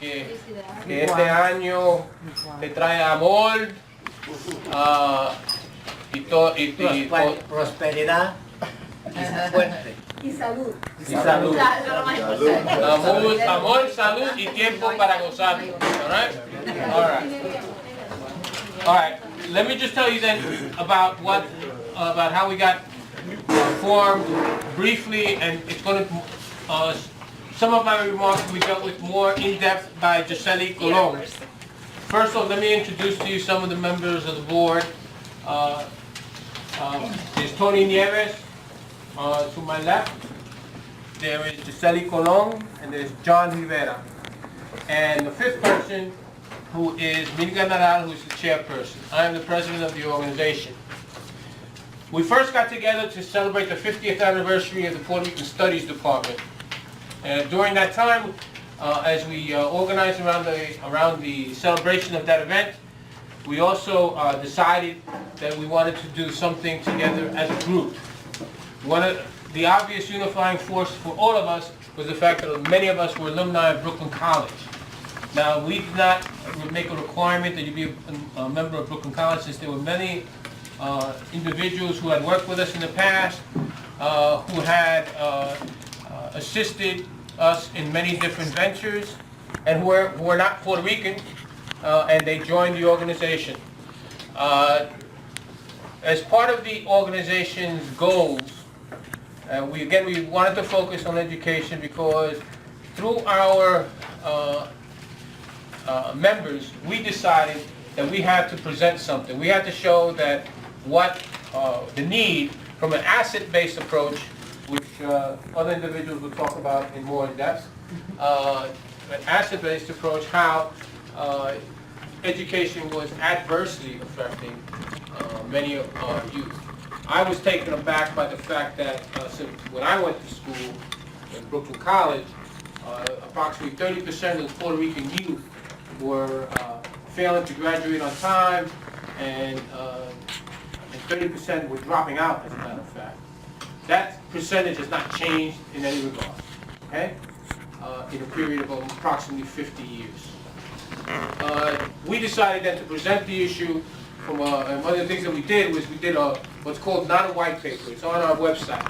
que este año te trae amor prosperidad y fuerte. Y salud. Y salud. Amor, salud y tiempo para gozar. All right? All right. All right. Let me just tell you then about how we got formed briefly, and it's going to some of my remarks will be dealt with more in depth by Gisely Colon. First off, let me introduce to you some of the members of the board. There's Tony Nieves to my left. There is Gisely Colon, and there's John Rivera. And the fifth person, who is Milga Nadal, who is the chairperson. I am the president of the organization. We first got together to celebrate the 50th anniversary of the Puerto Rican Studies Department. And during that time, as we organized around the celebration of that event, we also decided that we wanted to do something together as a group. One of the obvious unifying force for all of us was the fact that many of us were alumni of Brooklyn College. Now, we did not make a requirement that you be a member of Brooklyn College, since there were many individuals who had worked with us in the past, who had assisted us in many different ventures, and who were not Puerto Rican, and they joined the organization. As part of the organization's goals, we wanted to focus on education, because through our members, we decided that we had to present something. We had to show that the need from an asset-based approach, which other individuals will talk about in more depth, an asset-based approach, how education was adversely affecting many of our youth. I was taken aback by the fact that when I went to school in Brooklyn College, approximately 30% of the Puerto Rican youth were failing to graduate on time, and 30% were dropping out, as a matter of fact. That percentage has not changed in any regard, okay? In a period of approximately 50 years. We decided then to present the issue from, and one of the things that we did was we did what's called not a white paper. It's on our website.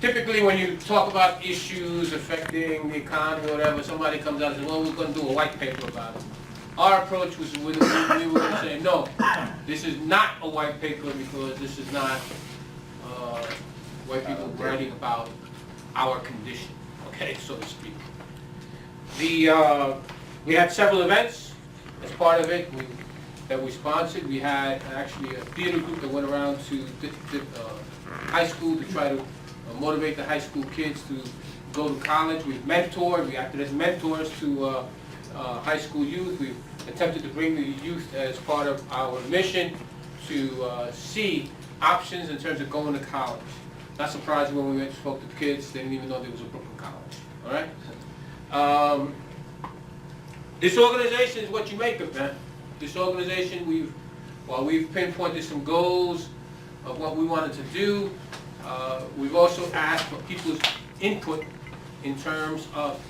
Typically, when you talk about issues affecting the economy or whatever, somebody comes out and says, well, we're going to do a white paper about it. Our approach was we were going to say, no, this is not a white paper, because this is not white people writing about our condition, okay, so to speak. We had several events as part of it that we sponsored. We had actually a theater group that went around to high school to try to motivate the high school kids to go to college. We mentored, we acted as mentors to high school youth. We attempted to bring the youth as part of our mission to see options in terms of going to college. Not surprising, when we went and spoke to the kids, they didn't even know there was a Brooklyn College, all right? This organization is what you make of, man. This organization, while we've pinpointed some goals of what we wanted to do, we've also asked for people's input in terms of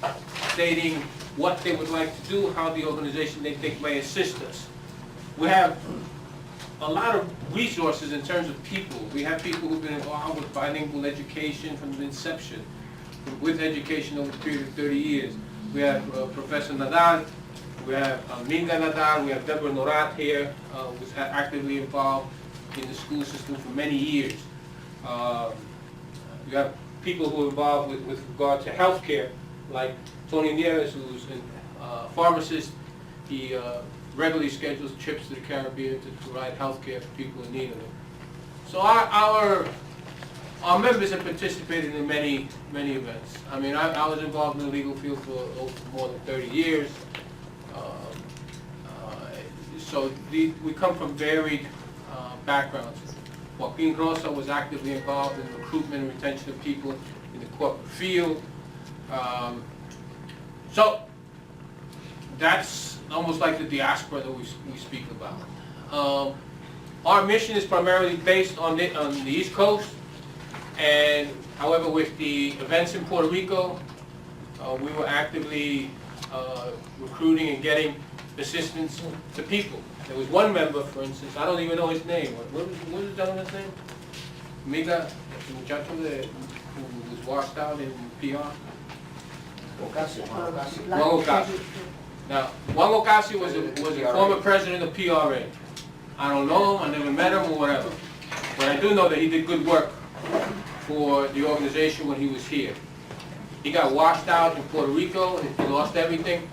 stating what they would like to do, how the organization they think may assist us. We have a lot of resources in terms of people. We have people who've been involved with bilingual education from the inception, with education over the period of 30 years. We have Professor Nadal, we have Milga Nadal, we have Deborah Norat here, who's actively involved in the school system for many years. You have people who are involved with regard to healthcare, like Tony Nieves, who's a pharmacist. He regularly schedules trips to the Caribbean to provide health care for people in need of it. So our members have participated in many events. I mean, I was involved in the legal field for more than 30 years. So we come from varied backgrounds. Joaquin was actively involved in recruitment and retention of people in the corporate field. So that's almost like the diaspora that we speak about. Our mission is primarily based on the East Coast, and however, with the events in Puerto Rico, we were actively recruiting and getting assistance to people. There was one member, for instance, I don't even know his name. What was the gentleman's name? Milga, the muchacho who was washed out in PR? Juan Ocasio. Now, Juan Ocasio was a former president of PRA. I don't know him, I never met him or whatever. But I do know that he did good work for the organization when he was here. He got washed out in Puerto Rico, he lost everything.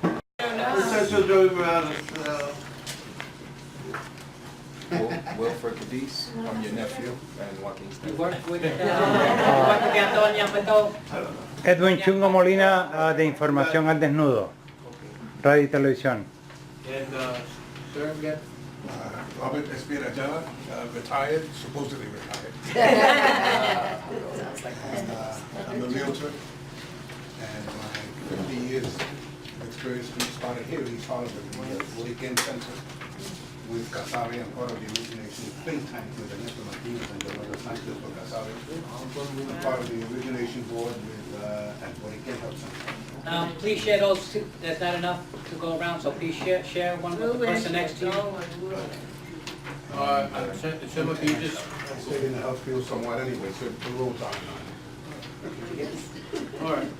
Wilfred Cadiz, I'm your nephew, and Joaquin. You work with Edwin Chungo Molina de Información al Desnudo, Radio y Televisión. And, sir, again? Robert Espinajana, retired, supposedly retired. I'm a realtor, and my 50 years of experience started here. We started with the weekend center with Casabe and part of the origination think tank with Ernesto Martínez and Deborah Sanchez for Casabe. I'm part of the origination board with Puertorriquena. Please share those two. There's not enough to go around, so please share one with the person next to you. Anselma, can you just... I stayed in the health field somewhat anyway, so the roads are All right.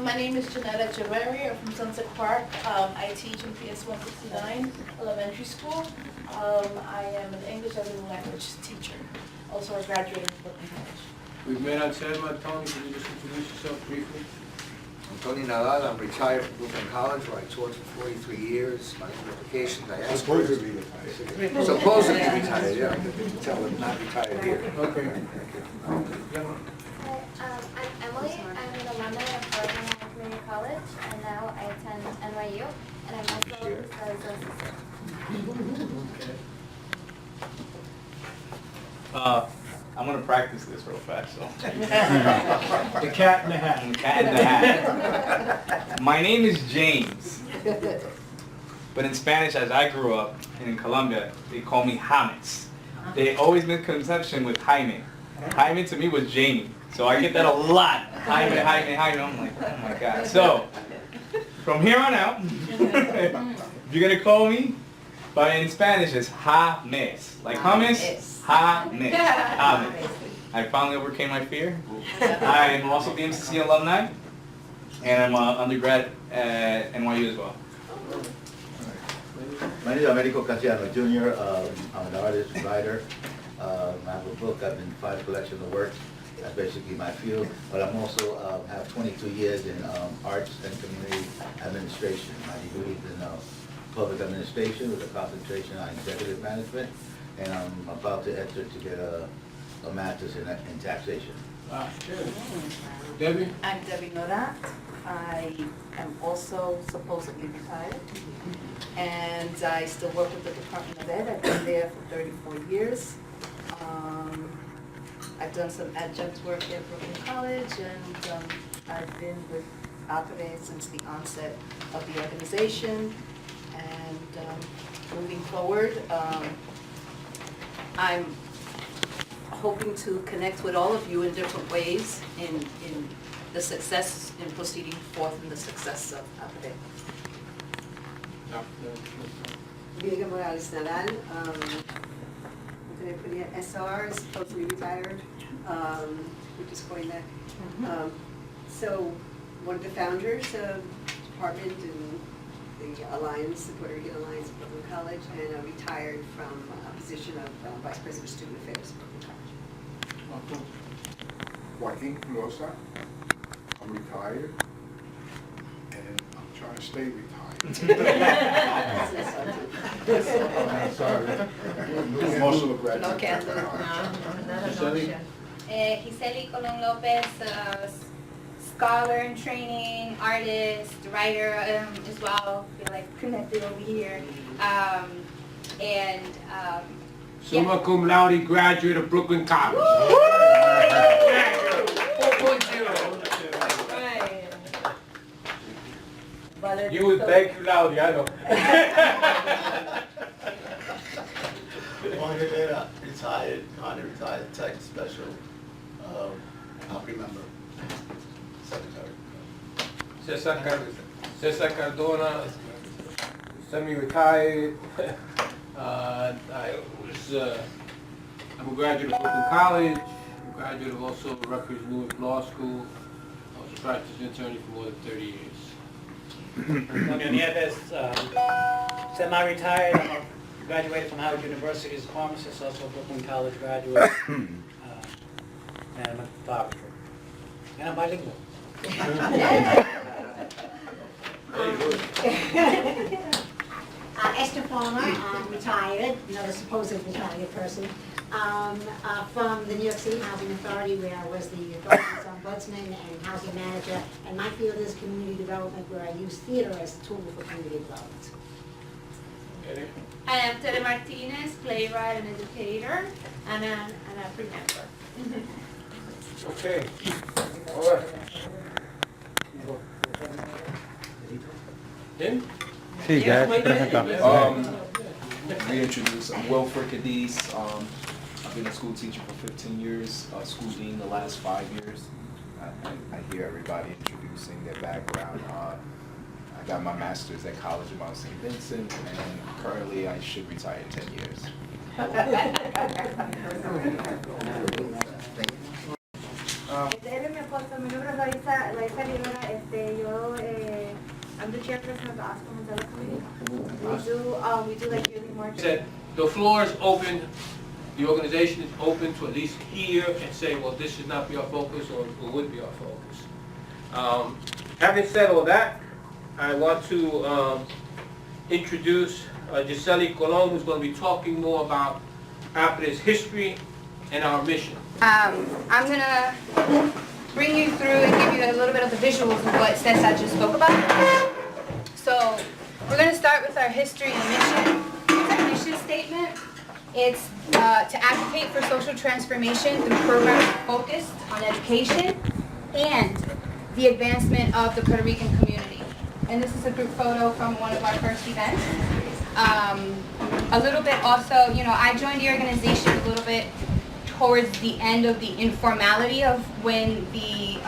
My name is Jeannette Echevaria. I'm from Sunset Park. I teach in PS 169 elementary school. I am an English as a language teacher. Also a graduate of Brooklyn College. We've met Anselma. Tony, can you just introduce yourself briefly? I'm Tony Nadal. I'm retired from Brooklyn College, where I taught for 43 years. My qualifications, I asked for supposedly retired. supposedly retired, yeah. I can tell I'm not retired here. Okay. I'm Emily. I'm an alumni of Cardona Community College, and now I attend NYU, and I'm also a Cesar. I'm gonna practice this real fast, so. The cat in the hat. Cat in the hat. My name is James, but in Spanish, as I grew up, and in Colombia, they call me James. They always misconception with Jaime. Jaime to me was Jamie, so I get that a lot. Jaime, Jaime, Jaime. I'm like, oh my God. So, from here on out, if you're gonna call me, but in Spanish it's James. Like hummus, James. James. I finally overcame my fear. I am also the MCC alumni, and I'm an undergrad at NYU as well. My name is Americo Casiano Jr. I'm an artist, writer. I have a book. I've been find a collection of works. That's basically my field. But I'm also have 22 years in arts and community administration. My degree is in public administration with a concentration on executive management, and I'm about to enter to get a master's in taxation. Debbie? I'm Debbie Norat. I am also supposedly retired, and I still work with the Department of Ed. I've been there for 34 years. I've done some adjunct work at Brooklyn College, and I've been with Alchemy since the onset of the organization. And moving forward, I'm hoping to connect with all of you in different ways in the success, in proceeding forth in the success of Alchemy. Milga Morales Nadal, SR is supposed to be retired, which is going back. So one of the founders of the department and the Alliance, the Puerto Rican Alliance of Brooklyn College, and retired from a position of Vice President of Student Affairs at Brooklyn College. Joaquin, I'm retired, and I'm trying to stay retired. Sorry. Most of the No candidate. Not an option. Gisely Colon López, scholar in training, artist, writer as well. Feel like connected over here. Summa cum laude graduate of Brooklyn College. 4.0. You would thank you loudly, I know. Juan Rivera, retired, Connie retired, tech special, I'll remember, secretary. Cesar Cardona, semi-retired. I'm a graduate of Brooklyn College, a graduate of also Rutgers Newark Law School. I was a practicing attorney for more than 30 years. Nieves, semi-retired, graduated from Howard University as a pharmacist, also a Brooklyn College graduate, and I'm a photographer. And I'm bilingual. Very good. Esther Farmer, retired, another supposed retired person, from the New York City Housing Authority, where I was the authority's ombudsman and housing manager, and my field is community development, where I use theater as a tool for community development. I am Tere Martínez, playwright and educator, and a pre-member. Okay. All right. Him? Sí, ya se presentó. Reintroduce. I'm Wilfred Cadiz. I've been a school teacher for 15 years, school dean the last 5 years. I hear everybody introducing their background. I got my master's at College of Mount St. Vincent, and currently I should retire in 10 years. I'm the chairperson of the Oscar Mandela Committee. We do like yearly marches. Said the floor is open, the organization is open to at least hear and say, well, this should not be our focus or would be our focus. Having said all that, I want to introduce Gisely Colon, who's going to be talking more about APRE's history and our mission. I'm going to bring you through and give you a little bit of the visuals of what Cesar just spoke about. So we're going to start with our history and mission. It's our mission statement. It's to advocate for social transformation through programs focused on education and the advancement of the Puerto Rican community. And this is a group photo from one of our first events. A little bit also, I joined the organization a little bit towards the end of the informality of when the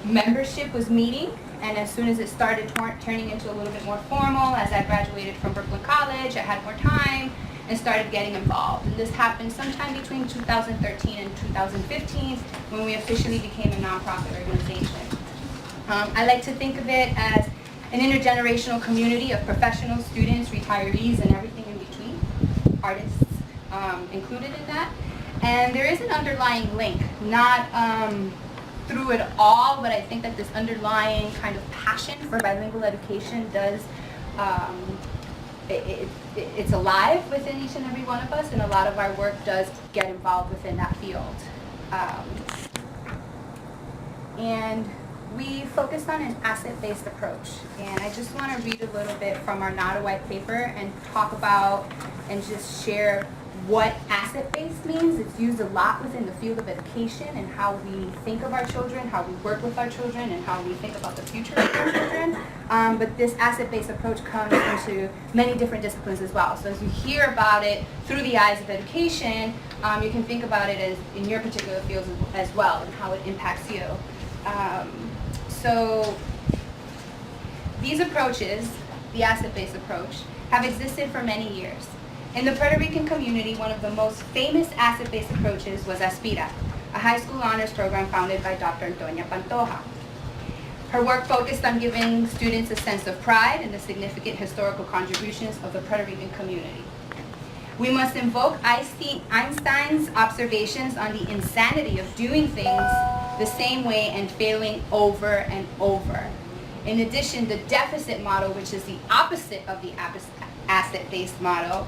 membership was meeting, and as soon as it started turning into a little bit more formal, as I graduated from Brooklyn College, I had more time and started getting involved. And this happened sometime between 2013 and 2015 when we officially became a nonprofit organization. I like to think of it as an intergenerational community of professionals, students, retirees, and everything in between, artists included in that. And there is an underlying link, not through it all, but I think that this underlying kind of passion for bilingual education does, it's alive within each and every one of us, and a lot of our work does get involved within that field. And we focused on an asset-based approach, and I just want to read a little bit from our Not a White paper and talk about and just share what asset-based means. It's used a lot within the field of education and how we think of our children, how we work with our children, and how we think about the future of our children. But this asset-based approach comes into many different disciplines as well. So as you hear about it through the eyes of education, you can think about it as in your particular fields as well and how it impacts you. So these approaches, the asset-based approach, have existed for many years. In the Puerto Rican community, one of the most famous asset-based approaches was Aspira, a high school honors program founded by Dr. Antonia Pantoja. Her work focused on giving students a sense of pride in the significant historical contributions of the Puerto Rican community. We must invoke Einstein's observations on the insanity of doing things the same way and failing over and over. In addition, the deficit model, which is the opposite of the asset-based model,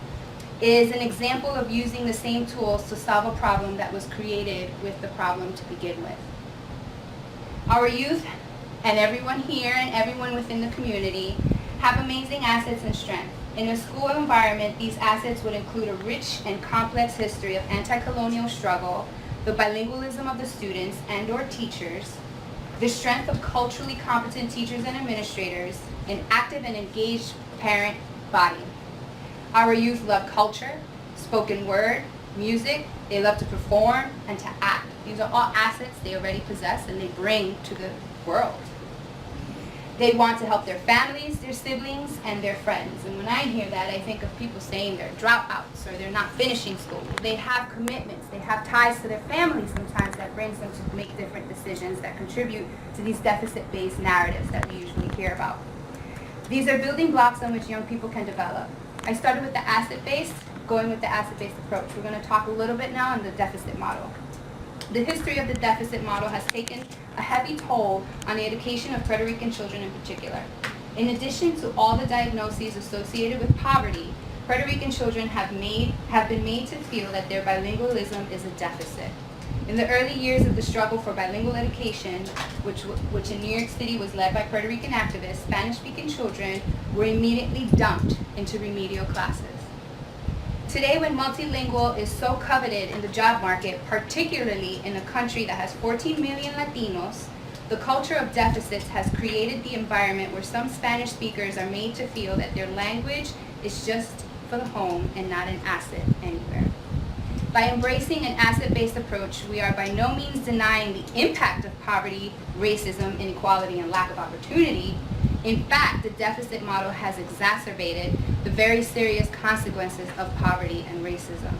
is an example of using the same tools to solve a problem that was created with the problem to begin with. Our youth and everyone here and everyone within the community have amazing assets and strength. In a school environment, these assets would include a rich and complex history of anti-colonial struggle, the bilingualism of the students and or teachers, the strength of culturally competent teachers and administrators, an active and engaged parent body. Our youth love culture, spoken word, music, they love to perform and to act. These are all assets they already possess and they bring to the world. They want to help their families, their siblings, and their friends. And when I hear that, I think of people saying they're dropouts or they're not finishing school. They have commitments. They have ties to their families sometimes that brings them to make different decisions that contribute to these deficit-based narratives that we usually hear about. These are building blocks on which young people can develop. I started with the asset-based, going with the asset-based approach. We're going to talk a little bit now on the deficit model. The history of the deficit model has taken a heavy toll on the education of Puerto Rican children in particular. In addition to all the diagnoses associated with poverty, Puerto Rican children have been made to feel that their bilingualism is a deficit. In the early years of the struggle for bilingual education, which in New York City was led by Puerto Rican activists, Spanish-speaking children were immediately dumped into remedial classes. Today, when multilingual is so coveted in the job market, particularly in a country that has 14 million Latinos, the culture of deficits has created the environment where some Spanish speakers are made to feel that their language is just for the home and not an asset anywhere. By embracing an asset-based approach, we are by no means denying the impact of poverty, racism, inequality, and lack of opportunity. In fact, the deficit model has exacerbated the very serious consequences of poverty and racism.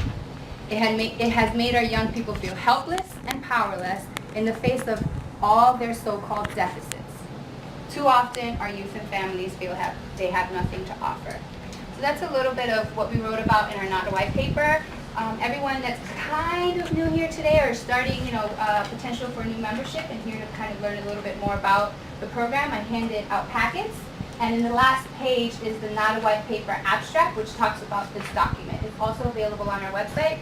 It has made our young people feel helpless and powerless in the face of all their so-called deficits. Too often, our youth and families feel they have nothing to offer. So that's a little bit of what we wrote about in our Not a White paper. Everyone that's kind of new here today or starting, potential for a new membership and here to kind of learn a little bit more about the program, I handed out packets. And in the last page is the Not a White paper abstract, which talks about this document. It's also available on our website,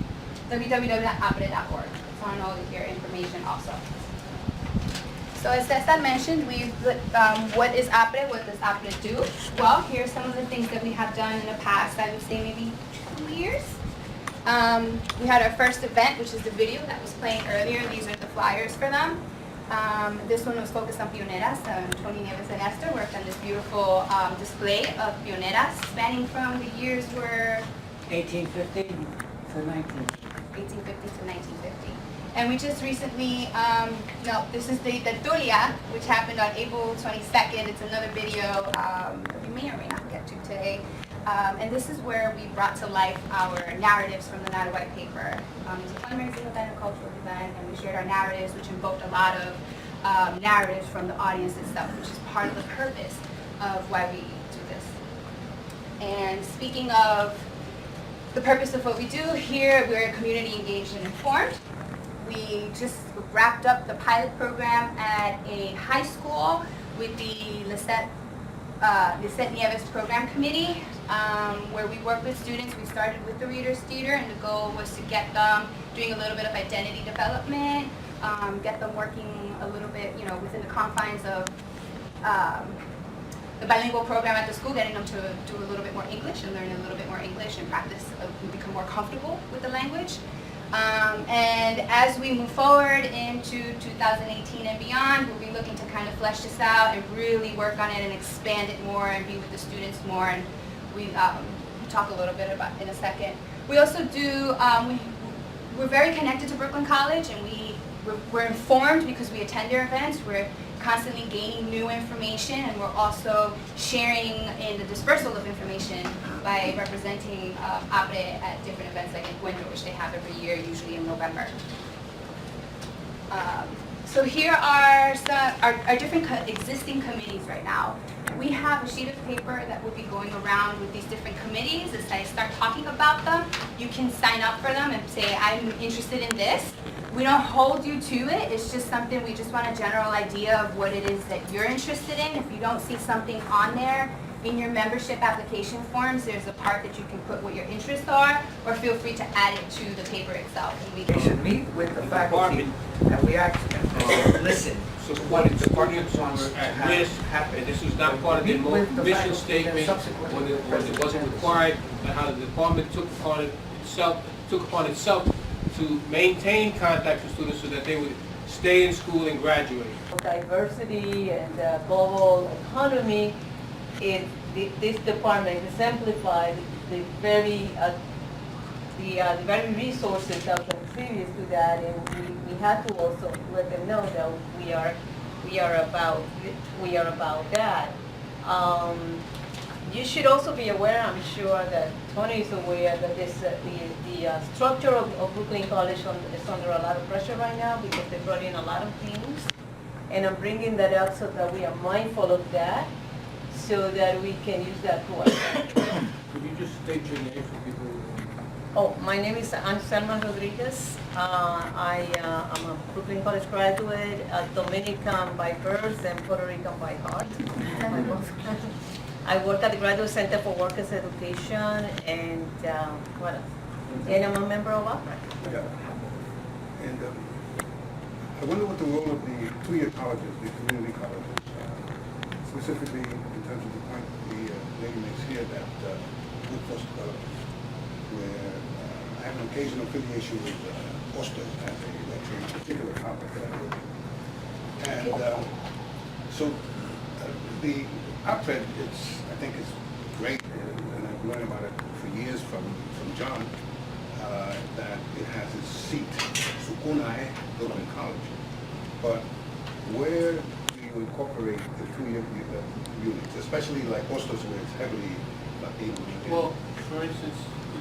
www.apre.org. It's on all of your information also. So as Cesar mentioned, what is APRE? What does APRE do? Well, here are some of the things that we have done in the past, I would say maybe 2 years. We had our first event, which is the video that was playing earlier. These are the flyers for them. This one was focused on pioneras. Nieves and Esther worked on this beautiful display of pioneras spanning from the years were 1850 to 1850 to 1950. And we just recently, this is the Tulia, which happened on April 22nd. It's another video that we may or may not get to today. And this is where we brought to life our narratives from the Not a White paper. It was a fundraising event, a cultural event, and we shared our narratives, which invoked a lot of narratives from the audience itself, which is part of the purpose of why we do this. And speaking of the purpose of what we do, here we're community engaged and informed. We just wrapped up the pilot program at a high school with the Nieves program committee, where we work with students. We started with the Reader's Theater, and the goal was to get them doing a little bit of identity development, get them working a little bit, within the confines of the bilingual program at the school, getting them to do a little bit more English and learn a little bit more English and practice and become more comfortable with the language. And as we move forward into 2018 and beyond, we'll be looking to kind of flesh this out and really work on it and expand it more and be with the students more. And we talk a little bit about in a second. We also do, we're very connected to Brooklyn College, and we're informed because we attend their events. We're constantly gaining new information, and we're also sharing in the dispersal of information by representing APRE at different events like Encuentro, which they have every year, usually in November. So here are our different existing committees right now. We have a sheet of paper that will be going around with these different committees. As I start talking about them, you can sign up for them and say, I'm interested in this. We don't hold you to it. It's just something, we just want a general idea of what it is that you're interested in. If you don't see something on there in your membership application forms, there's a part that you can put what your interests are, or feel free to add it to the paper itself. And we We should meet with the faculty and we actually listen. So what the students were at risk, and this was not part of the mission statement, when it wasn't required, and how the department took upon itself to maintain contact with students so that they would stay in school and graduate. Diversity and the global economy, this department exemplified the very resources that contribute to that, and we had to also let them know that we are we are about that. You should also be aware, I'm sure that Tony is aware, that this, the structure of Brooklyn College is under a lot of pressure right now because they brought in a lot of things. And I'm bringing that up so that we are mindful of that, so that we can use that to our advantage. Could you just state your name for people? Oh, my name is Anselma Rodríguez. I'm a Brooklyn College graduate, Dominican by birth and Puerto Rican by heart. I work at the Graduate Center for Workers' Education, and what else? And I'm a member of APRA. Yeah. And I wonder what the role of the two-year colleges, the community colleges, specifically in terms of the point the lady makes here that workforce development, where I have an occasional affiliation with Foster as a particular topic that I work with. And so the OPED, I think it's great, and I've learned about it for years from John, that it has its seat, Sukunae, Brooklyn College. But where do you incorporate the two-year units, especially like Hostos where it's heavily Latino? Well, for instance,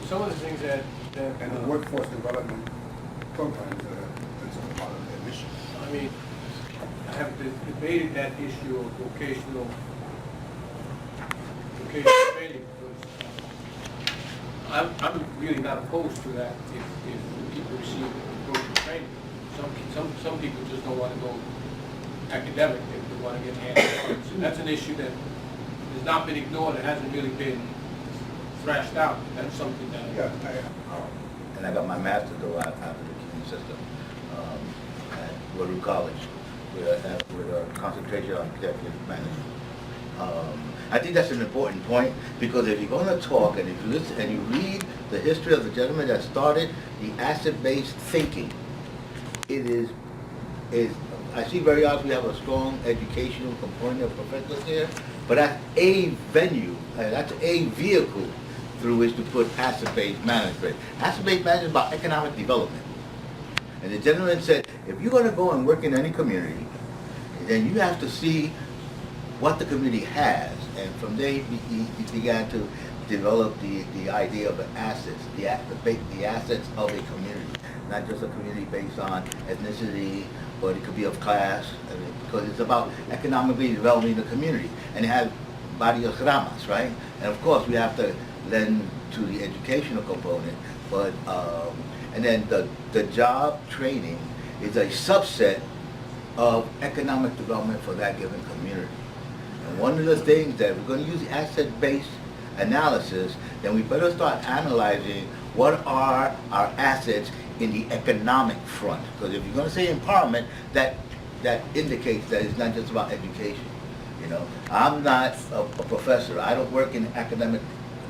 some of the things that and the workforce development programs that are principal part of their mission. I mean, I have debated that issue of vocational training, because I'm really not opposed to that if people receive vocational training. Some people just don't want to go academic, they want to get hands-on. So that's an issue that has not been ignored, it hasn't really been thrashed out. That's something that... And I got my master's though out of the community system at Rotary College with a concentration on executive management. I think that's an important point because if you're going to talk and if you listen and you read the history of the gentleman that started the asset-based thinking, it is I see very often we have a strong educational component of professors here, but that's a venue, that's a vehicle through which to put asset-based management. Asset-based management is about economic development. And the gentleman said, if you're going to go and work in any community, then you have to see what the community has. And from there, he began to develop the idea of the assets, the assets of a community. Not just a community based on ethnicity, but it could be of class, because it's about economically developing the community. And it has varios ramas, right? And of course, we have to lend to the educational component, but and then the job training is a subset of economic development for that given community. And one of the things that we're going to use the asset-based analysis, then we better start analyzing what are our assets in the economic front. Because if you're going to say empowerment, that indicates that it's not just about education. You know, I'm not a professor. I don't work in the academic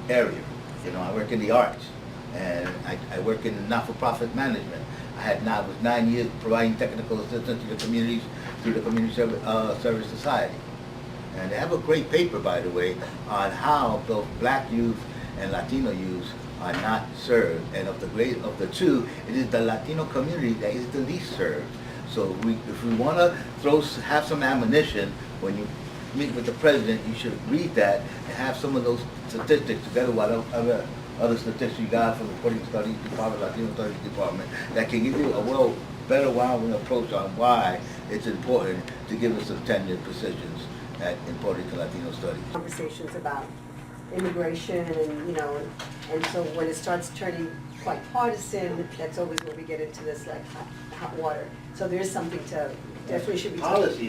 area. You know, I work in the arts, and I work in not-for-profit management. I was 9 years providing technical assistance to the communities through the Community Service Society. And they have a great paper, by the way, on how both black youth and Latino youth are not served. And of the two, it is the Latino community that is the least served. So if we want to have some ammunition, when you meet with the president, you should read that and have some of those statistics together with other statistics you got from the Puerto Studies Department, Latino Studies Department, that can give you a better rounding approach on why it's important to give us some tenured positions in Puerto Rican Latino studies. Conversations about immigration and, and so when it starts turning quite partisan, that's always where we get into this like hot water. So there is something to, definitely should be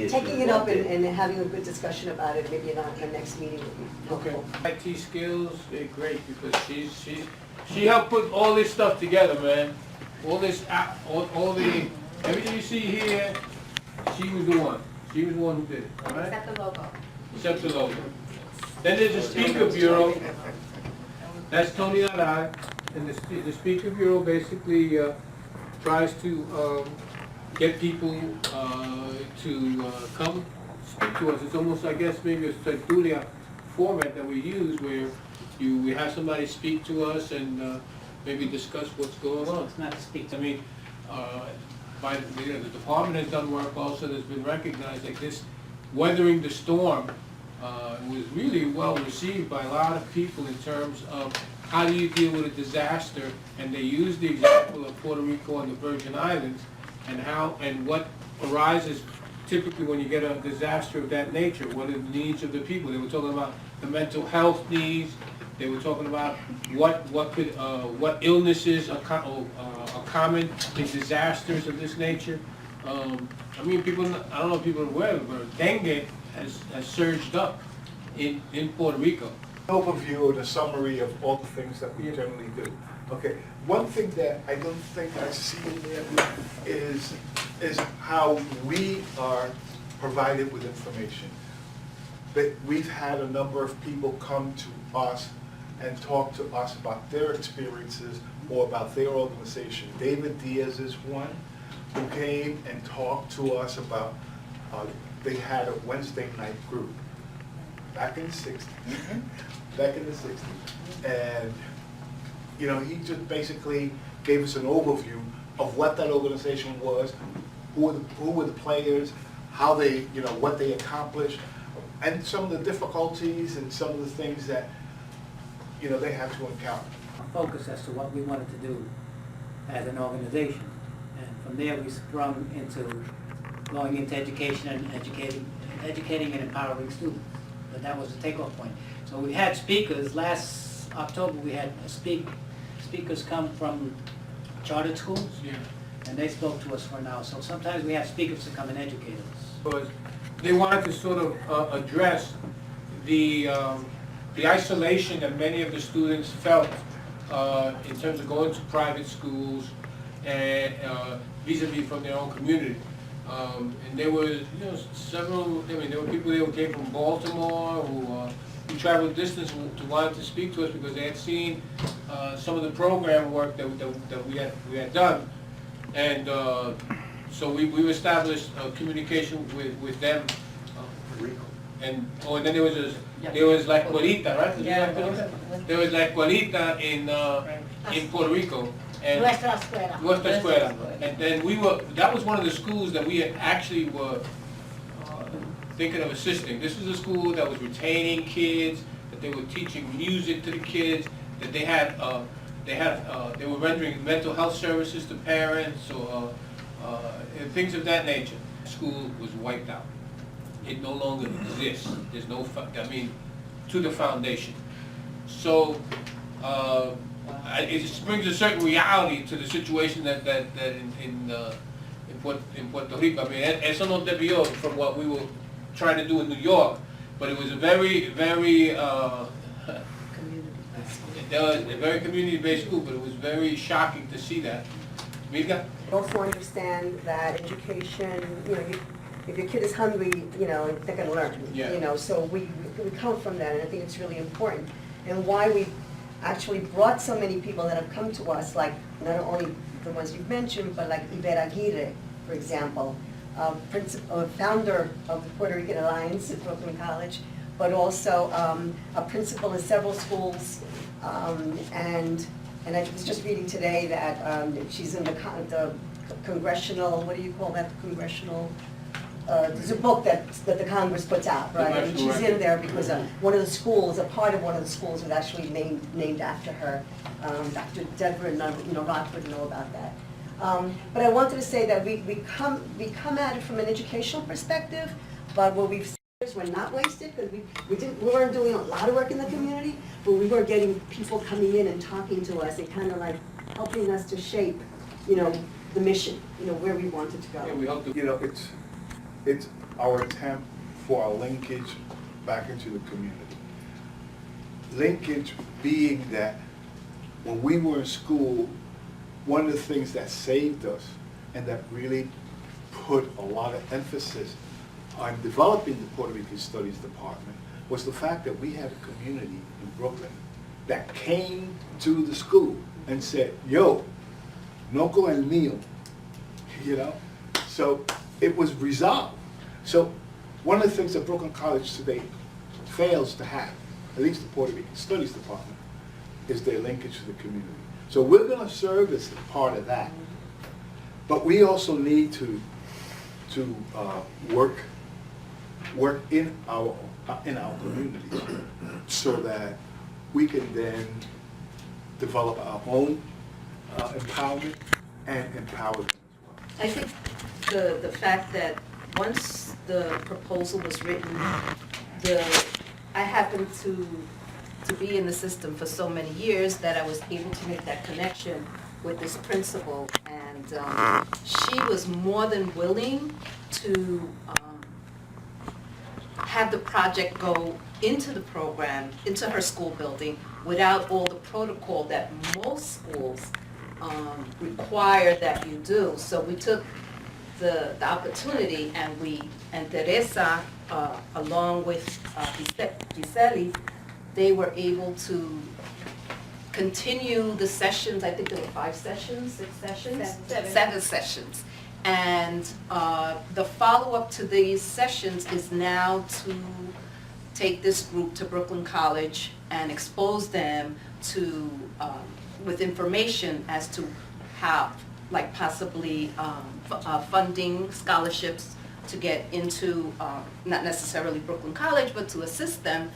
taking it up and having a good discussion about it, maybe in our next meeting would be helpful. Okay. IT skills, they're great because she helped put all this stuff together, man. All this, everything you see here, she was the one. She was the one who did it, all right? Except the logo. Except the logo. Then there's the Speaker Bureau. That's Tony Nadal. And the Speaker Bureau basically tries to get people to come speak to us. It's almost, I guess, maybe a tertulia format that we use where we have somebody speak to us and maybe discuss what's going on. It's not to speak to I mean, by the department has done work also that's been recognized, like this weathering the storm was really well received by a lot of people in terms of how do you deal with a disaster, and they use the example of Puerto Rico and the Virgin Islands and how and what arises typically when you get a disaster of that nature. What are the needs of the people? They were talking about the mental health needs. They were talking about what illnesses are common in disasters of this nature. I mean, people, I don't know if people are aware, but dengue has surged up in Puerto Rico. Overview and a summary of all the things that we generally do. Okay, one thing that I don't think I see in there is how we are provided with information. That we've had a number of people come to us and talk to us about their experiences or about their organization. David Diaz is one who came and talked to us about, they had a Wednesday night group back in the 60s. Back in the 60s. And, you know, he just basically gave us an overview of what that organization was, who were the players, how they, you know, what they accomplished, and some of the difficulties and some of the things that, you know, they had to encounter. Focus as to what we wanted to do as an organization. And from there we sprung into going into education and educating and empowering students. But that was the takeoff point. So we had speakers. Last October we had speakers come from chartered schools, and they spoke to us for an hour. So sometimes we have speakers to come and educate us. But they wanted to sort of address the isolation that many of the students felt in terms of going to private schools and vis-a-vis from their own community. And there were, you know, several. I mean, there were people who came from Baltimore who traveled distance to wanted to speak to us because they had seen some of the program work that we had done, and so we established communication with them. And then there was La Escuelita, right? Yeah. There was La Escuelita in Puerto Rico. And Nuestra Escuela. Nuestra Escuela. And then that was one of the schools that we actually were thinking of assisting. This was a school that was retaining kids, that they were teaching music to the kids, that they were rendering mental health services to parents, or and things of that nature. The school was wiped out. It no longer exists. There's no, to the foundation. So it just brings a certain reality to the situation that in Puerto Rico. I mean, eso no debió from what we were trying to do in New York, but it was a very community-based school, but it was very shocking to see that. Milga? Also understand that education, you know, if your kid is hungry, you know, they're going to learn. Yeah. You know, so we come from that, and I think it's really important. And why we actually brought so many people that have come to us, like not only the ones you've mentioned, but like Rivera, for example, founder of the Puerto Rican Alliance at Brooklyn College, but also a principal in several schools, and I was just reading today that she's in the congressional, what do you call that, the congressional, there's a book that the Congress puts out, right? And she's in there because one of the schools, a part of one of the schools was actually named after her. Dr. Deborah and Norat would know about that. But I wanted to say that we come at it from an educational perspective, but what we've seen were not wasted, because we weren't doing a lot of work in the community, but we were getting people coming in and talking to us and kind of like helping us to shape, you know, the mission, you know, where we wanted to go. Yeah, we hope to. You know, it's our attempt for our linkage back into the community. Linkage being that when we were in school, one of the things that saved us and that really put a lot of emphasis on developing the Puerto Rican Studies Department was the fact that we had a community in Brooklyn that came to the school and said, yo, no con el mío, you know? So it was resolved. So one of the things that Brooklyn College today fails to have, at least the Puerto Rican Studies Department, is their linkage to the community. So we're going to serve as part of that. But we also need to work in our communities so that we can then develop our own empowerment and empower them as well. I think the fact that once the proposal was written, I happened to be in the system for so many years that I was able to make that connection with this principal, and she was more than willing to have the project go into the program, into her school building, without all the protocol that most schools require that you do. So we took the opportunity, and Teresa, along with Gisely, they were able to continue the sessions. I think there were 5 sessions, 6 sessions? 7 sessions. And the follow-up to these sessions is now to take this group to Brooklyn College and expose them to, with information as to how, like possibly funding scholarships to get into, not necessarily Brooklyn College, but to assist them,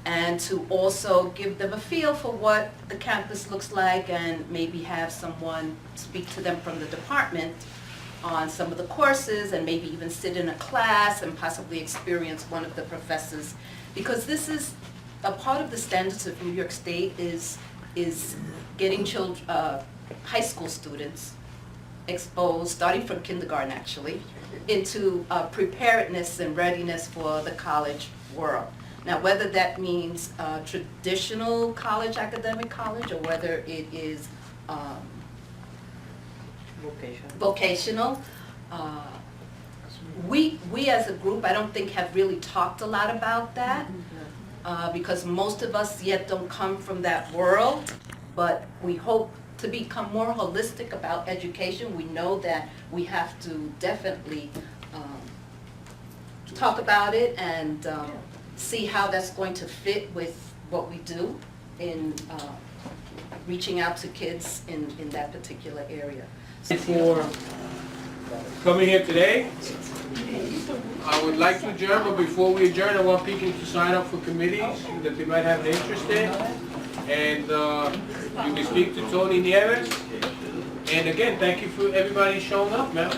and to also give them a feel for what the campus looks like, and maybe have someone speak to them from the department on some of the courses, and maybe even sit in a class and possibly experience one of the professors. Because this is a part of the standards of New York State is getting children, high school students exposed, starting from kindergarten actually, into preparedness and readiness for the college world. Now, whether that means traditional college, academic college, or whether it is vocational, we as a group, I don't think have really talked a lot about that, because most of us yet don't come from that world, but we hope to become more holistic about education. We know that we have to definitely talk about it and see how that's going to fit with what we do in reaching out to kids in that particular area. For coming here today, I would like to adjourn, but before we adjourn, I want people to sign up for committees that they might have an interest in. And you can speak to Tony Nieves. And again, thank you for everybody showing up, man.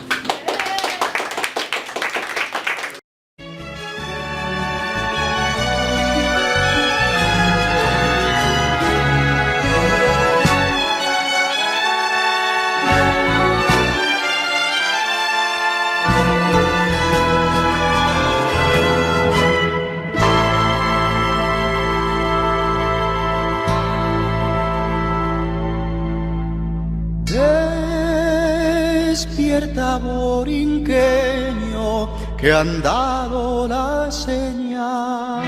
Despierta, borinqueño, que han dado la señal.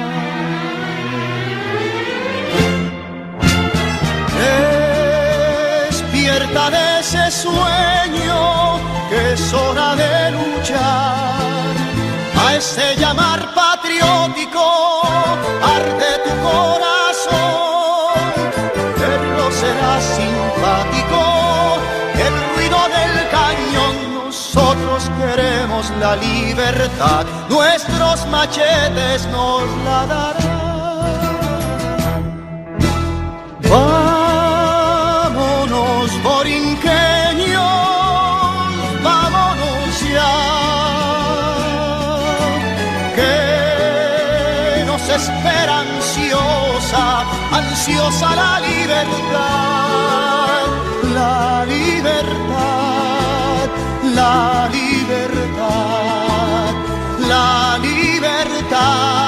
Despierta de ese sueño, que es hora de luchar. A ese llamar patriótico, arde tu corazón. Verlo será simpático. Nosotros queremos la libertad, nuestros machetes nos la darán. Vámonos, borinqueños, vámonos ya, que nos espera ansiosa la libertad, la libertad. La libertad, la libertad.